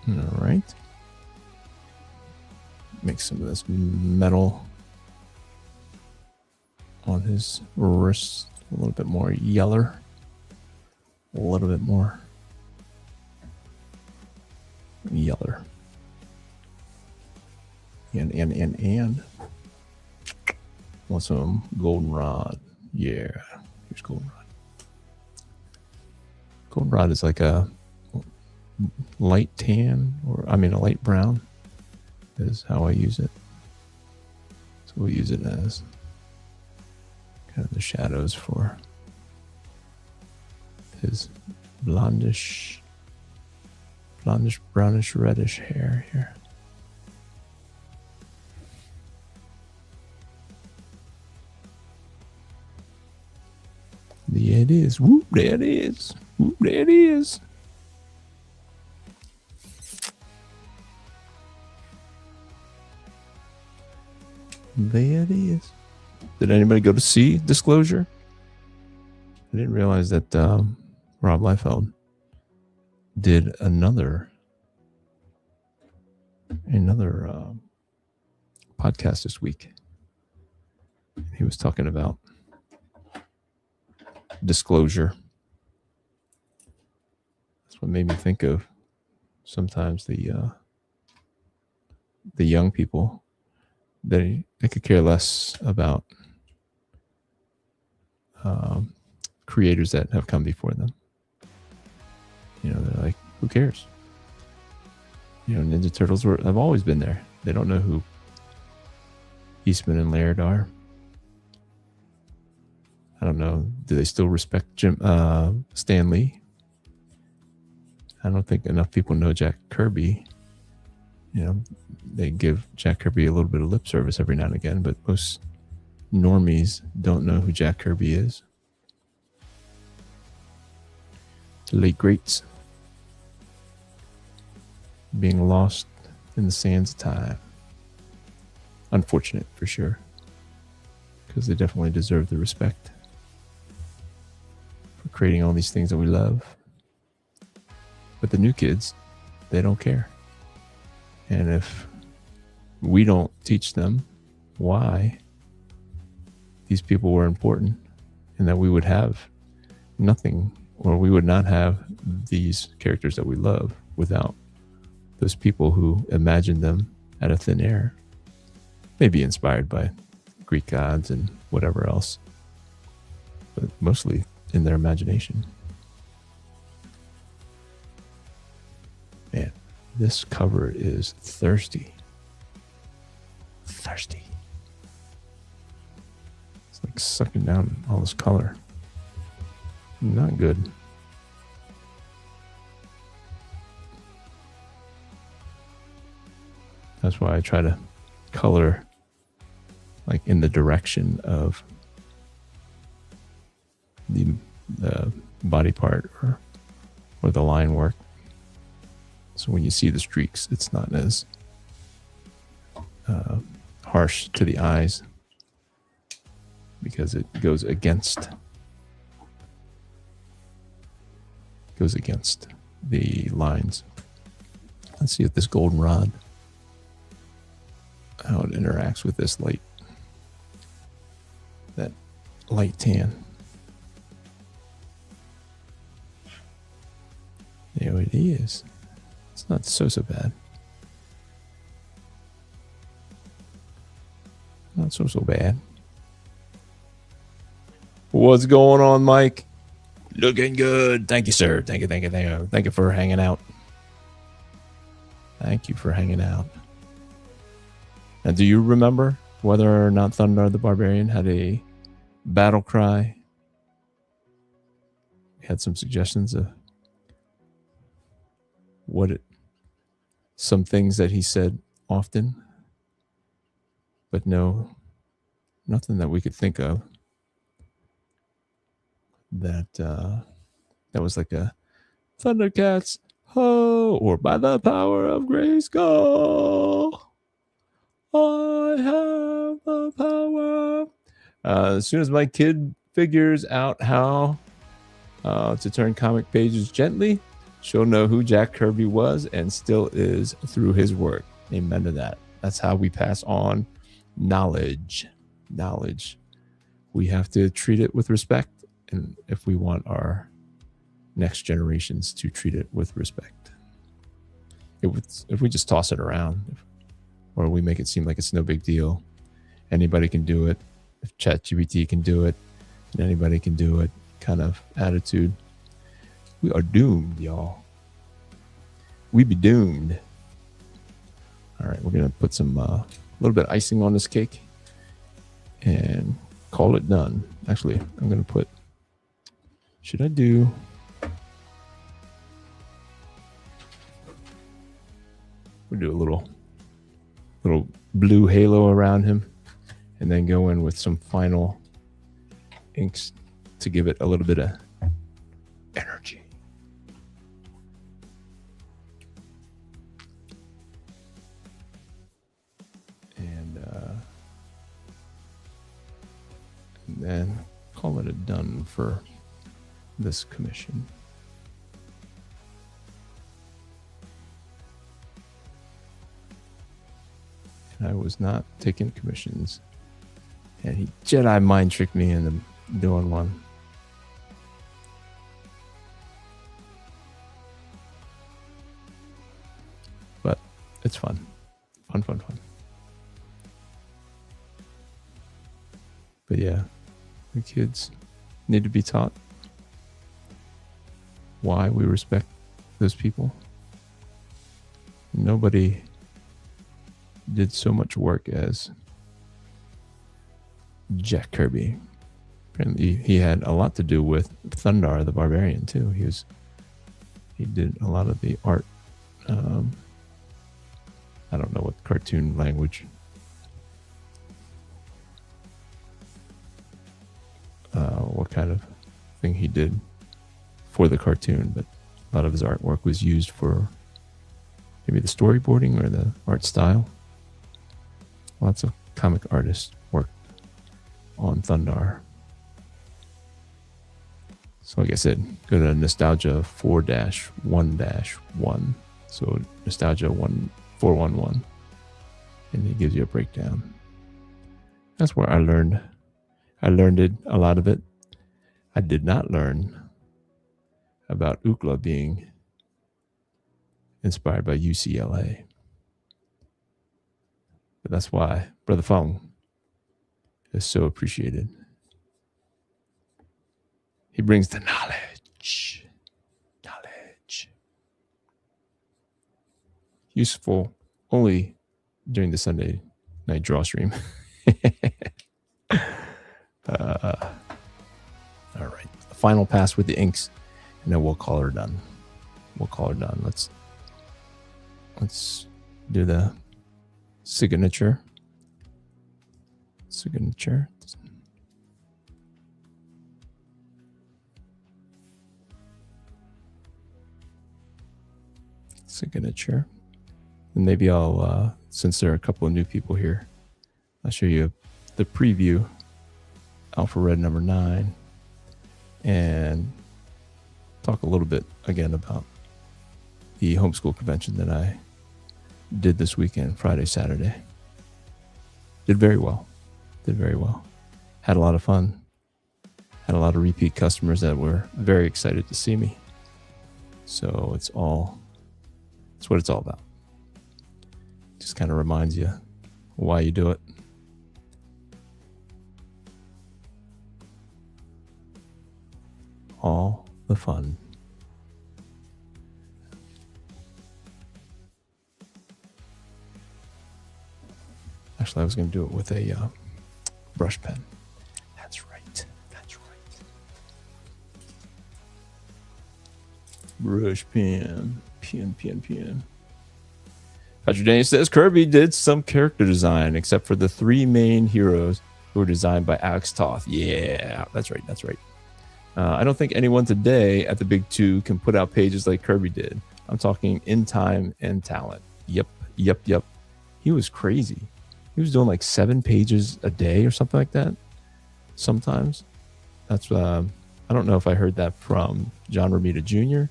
Yeah. All right. Make some of this metal on his wrist a little bit more yeller. A little bit more yeller. And want some goldenrod. Yeah. Here's goldenrod. Goldenrod is like a light tan, or a light brown is how I use it. So we'll use it as kind of the shadows for his blondish, brownish, reddish hair here. There it is. Whoop, there it is. Whoop, there it is. There it is. Did anybody go to see Disclosure? I didn't realize that Rob Liefeld did another podcast this week. He was talking about Disclosure. That's what made me think of sometimes the young people. They could care less about creators that have come before them. You know, they're like, who cares? You know, Ninja Turtles have always been there. They don't know who Eastman and Laird are. I don't know. Do they still respect Stan Lee? I don't think enough people know Jack Kirby. You know, they give Jack Kirby a little bit of lip service every now and again, but most normies don't know who Jack Kirby is. the late greats being lost in the sands of time. Unfortunate for sure, because they definitely deserve the respect for creating all these things that we love. But the new kids, they don't care. And if we don't teach them why these people were important and that we would have nothing, or we would not have these characters that we love without those people who imagined them out of thin air, maybe inspired by Greek gods and whatever else, but mostly in their imagination. Man, this cover is thirsty. Thirsty. It's like sucking down all this color. Not good. That's why I try to color like in the direction of the body part or the line work. So when you see the streaks, it's not as harsh to the eyes because it goes against the lines. Let's see if this goldenrod, how it interacts with this light, that light tan. There it is. It's not so bad. Not so bad. What's going on, Mike? Looking good. Thank you, sir. Thank you. Thank you for hanging out. Thank you for hanging out. Now, do you remember whether or not Thundarr the Barbarian had a battle cry? We had some suggestions of some things that he said often, but nothing that we could think of that was like a Thundercats ho, or by the power of Grayskull, I have the power. As soon as my kid figures out how to turn comic pages gently, she'll know who Jack Kirby was and still is through his work. Amen to that. That's how we pass on knowledge. We have to treat it with respect, and if we want our next generations to treat it with respect. If we just toss it around, or we make it seem like it's no big deal, anybody can do it. If ChatGPT can do it, and anybody can do it kind of attitude, we are doomed, y'all. We be doomed. All right, we're going to put some little bit of icing on this cake and call it done. Actually, I'm going to put, we'll do a little blue halo around him, and then go in with some final inks to give it a little bit of energy. And then call it a done for this commission. And I was not taking commissions, and he Jedi mind tricked me into doing one. But it's fun. Fun. But yeah, the kids need to be taught why we respect those people. Nobody did so much work as Jack Kirby. Apparently he had a lot to do with Thundarr the Barbarian too. He did a lot of the art. I don't know what cartoon language. What kind of thing he did for the cartoon, but a lot of his artwork was used for maybe the storyboarding or the art style. Lots of comic artists worked on Thundarr. So like I said, go to Nostalgia 4-1-1. So Nostalgia 411. And it gives you a breakdown. That's where I learned it, a lot of it. I did not learn about Ookla being inspired by UCLA. But that's why Brother Fong is so appreciated. He brings the knowledge. Useful only during the Sunday night draw stream. All right. The final pass with the inks, and then we'll call her done. Let's do the signature. Signature. And maybe I'll, since there are a couple of new people here, I'll show you the preview, Alpha Red number 9, and talk a little bit again about the homeschool convention that I did this weekend, Friday, Saturday. Did very well. Had a lot of fun. Had a lot of repeat customers that were very excited to see me. So it's what it's all about. Just kind of reminds you why you do it. All the fun. Actually, I was going to do it with a brush pen. That's right. Brush pen. Pen. Patrick Daniels says Kirby did some character design, except for the 3 main heroes who were designed by Alex Toth. Yeah, that's right. I don't think anyone today at the Big 2 can put out pages like Kirby did. I'm talking in time and talent. Yep. He was crazy. He was doing like 7 pages a day or something like that. Sometimes. That's I don't know if I heard that from John Romita Jr.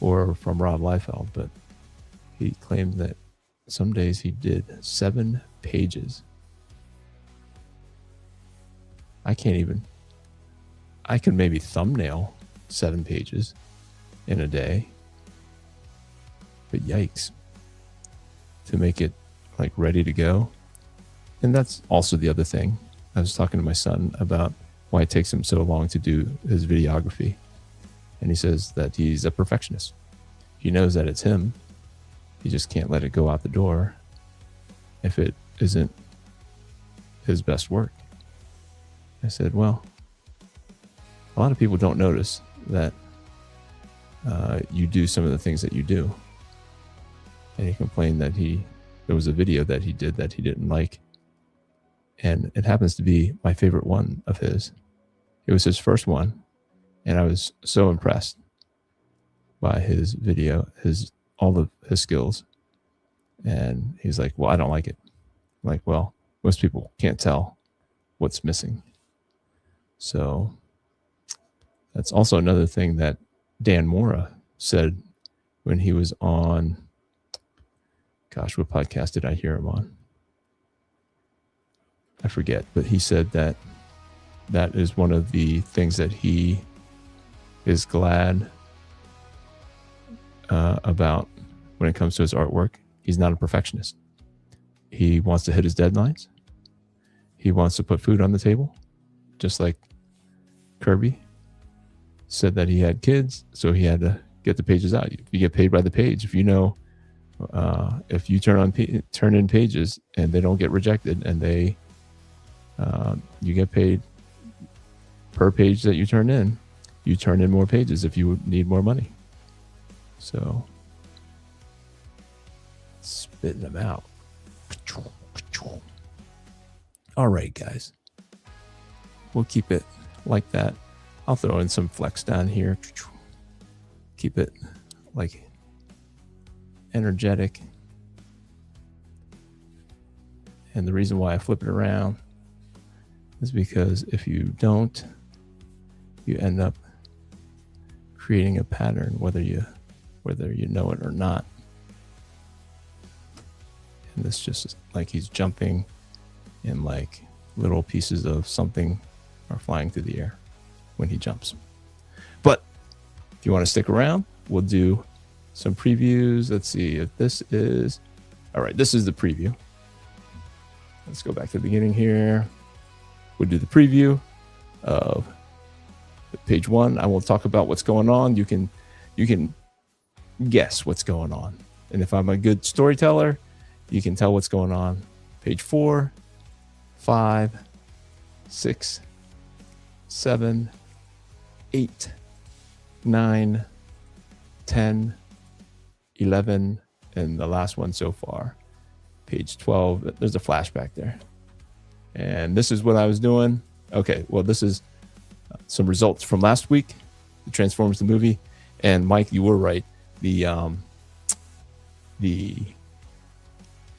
or from Rob Liefeld, but he claimed that some days he did 7 pages. I could maybe thumbnail 7 pages in a day. But yikes. To make it like ready to go. And that's also the other thing. I was talking to my son about why it takes him so long to do his videography. And he says that he's a perfectionist. He knows that it's him. He just can't let it go out the door if it isn't his best work. I said, well, a lot of people don't notice that you do some of the things that you do. And he complained that there was a video that he did that he didn't like. And it happens to be my favorite one of his. It was his first one. And I was so impressed by his video, all of his skills. And he's like, well, I don't like it. I'm like, well, most people can't tell what's missing. So that's also another thing that Dan Mora said when he was on, gosh, what podcast did I hear him on? I forget, but he said that is one of the things that he is glad about when it comes to his artwork. He's not a perfectionist. He wants to hit his deadlines. He wants to put food on the table, just like Kirby said that he had kids, so he had to get the pages out. You get paid by the page. If you know, if you turn in pages and they don't get rejected, and you get paid per page that you turn in. You turn in more pages if you need more money. So, spitting them out. All right, guys. We'll keep it like that. I'll throw in some flex down here. keep it like energetic. And the reason why I flip it around is because if you don't, you end up creating a pattern, whether you know it or not. And this just like he's jumping, and like little pieces of something are flying through the air when he jumps. But if you want to stick around, we'll do some previews. Let's see if this is all right. This is the preview. Let's go back to the beginning here. We'll do the preview of page 1. I will talk about what's going on. You can guess what's going on. And if I'm a good storyteller, you can tell what's going on. Page 4, 5, 6, 7, 8, 9, 10, 11, and the last one so far, page 12. There's a flashback there. And this is what I was doing. Okay, well, this is some results from last week, the Transformers the movie. And Mike, you were right. The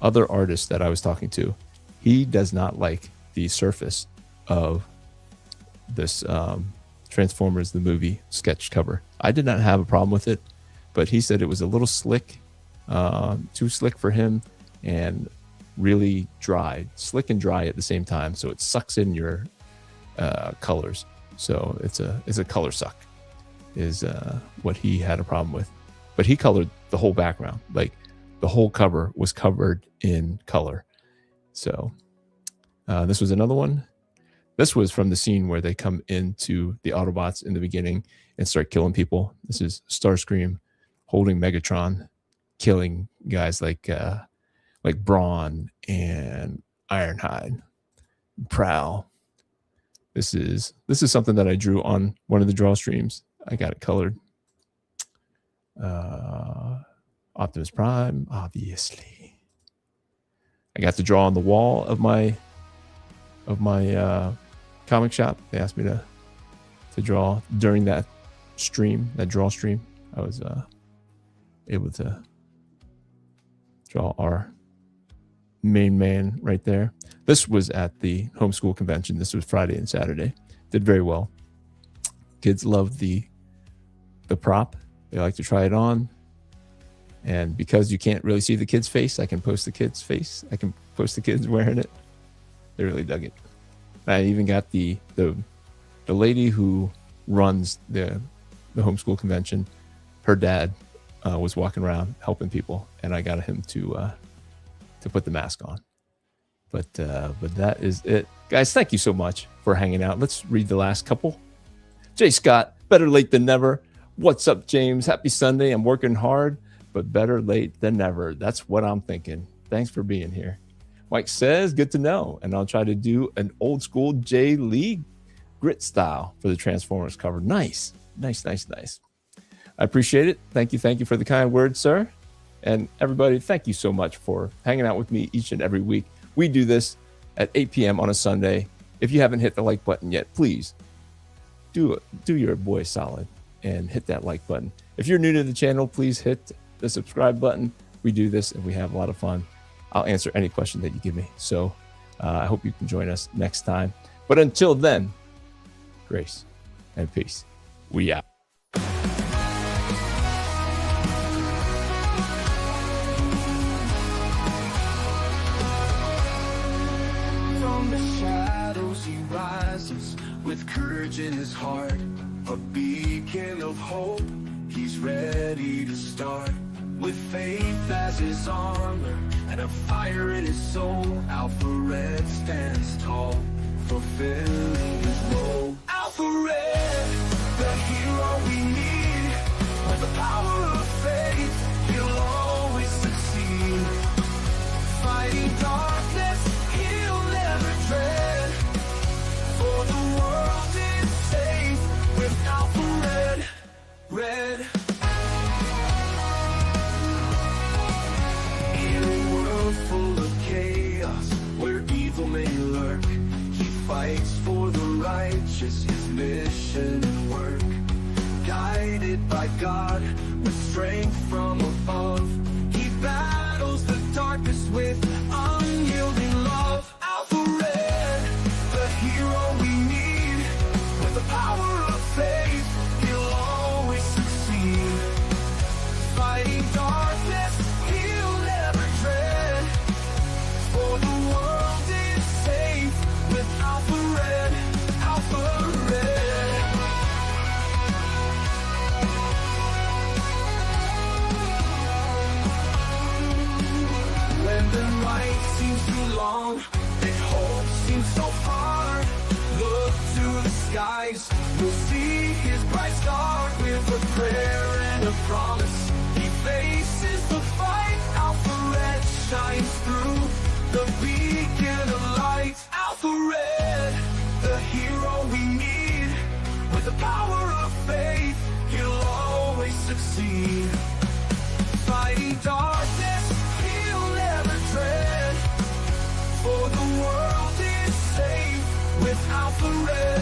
other artist that I was talking to, he does not like the surface of this Transformers the movie sketch cover. I did not have a problem with it, but he said it was a little slick, too slick for him, and really dry, slick and dry at the same time. So it sucks in your colors. So it's a color suck is what he had a problem with. But he colored the whole background. Like the whole cover was covered in color. So this was another one. This was from the scene where they come into the Autobots in the beginning and start killing people. This is Starscream holding Megatron, killing guys like Brawn and Ironhide, Prowl. This is something that I drew on one of the draw streams. I got it colored. Optimus Prime, obviously. I got to draw on the wall of my comic shop. They asked me to draw during that stream, that draw stream. I was able to draw our main man right there. This was at the homeschool convention. This was Friday and Saturday. Did very well. Kids love the prop. They like to try it on. And because you can't really see the kid's face, I can post the kid's face. I can post the kids wearing it. They really dug it. I even got the lady who runs the homeschool convention. Her dad was walking around helping people, and I got him to put the mask on. But that is it, guys. Thank you so much for hanging out. Let's read the last couple. Jay Scott, better late than never. What's up, James? Happy Sunday. I'm working hard, but better late than never. That's what I'm thinking. Thanks for being here. Mike says, good to know. And I'll try to do an old school Jay Lee grit style for the Transformers cover. Nice. Nice, nice, nice. I appreciate it. Thank you for the kind words, sir. And everybody, thank you so much for hanging out with me each and every week. We do this at 8 p.m. on a Sunday. If you haven't hit the like button yet, please do your boy solid and hit that like button. If you're new to the channel, please hit the subscribe button. We do this and we have a lot of fun. I'll answer any question that you give me. So I hope you can join us next time. But until then, grace and peace. We out. From the shadows he rises with courage in his heart, a beacon of hope. He's ready to start with faith as his armor and a fire in his soul. Alpha Red stands tall, fulfilling his role. Alpha Red, the hero we need. With the power of faith, he'll always succeed. Fighting darkness, he'll never dread. For the world is safe with Alpha Red. Red. In a world full of chaos, where evil may lurk, he fights for the righteous, his mission and work. Guided by God, strength from above. He battles the darkness with unyielding love. Alpha Red, the hero we need. With the power of faith, he'll always succeed. Fighting darkness, he'll never dread. For the world is safe with Alpha Red, Alpha Red. When the night seems too long and hope seems so far, look to the skies, you'll see his bright star. With a prayer and a promise, he faces the fight. Alpha Red shines through, the beacon of light. Alpha Red, the hero we need. With the power of faith, he'll always succeed. Fighting darkness, he'll never dread. For the world is safe with Alpha Red.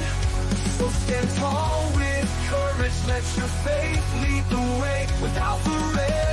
So stand tall with courage, let your faith lead the way. With Alpha Red,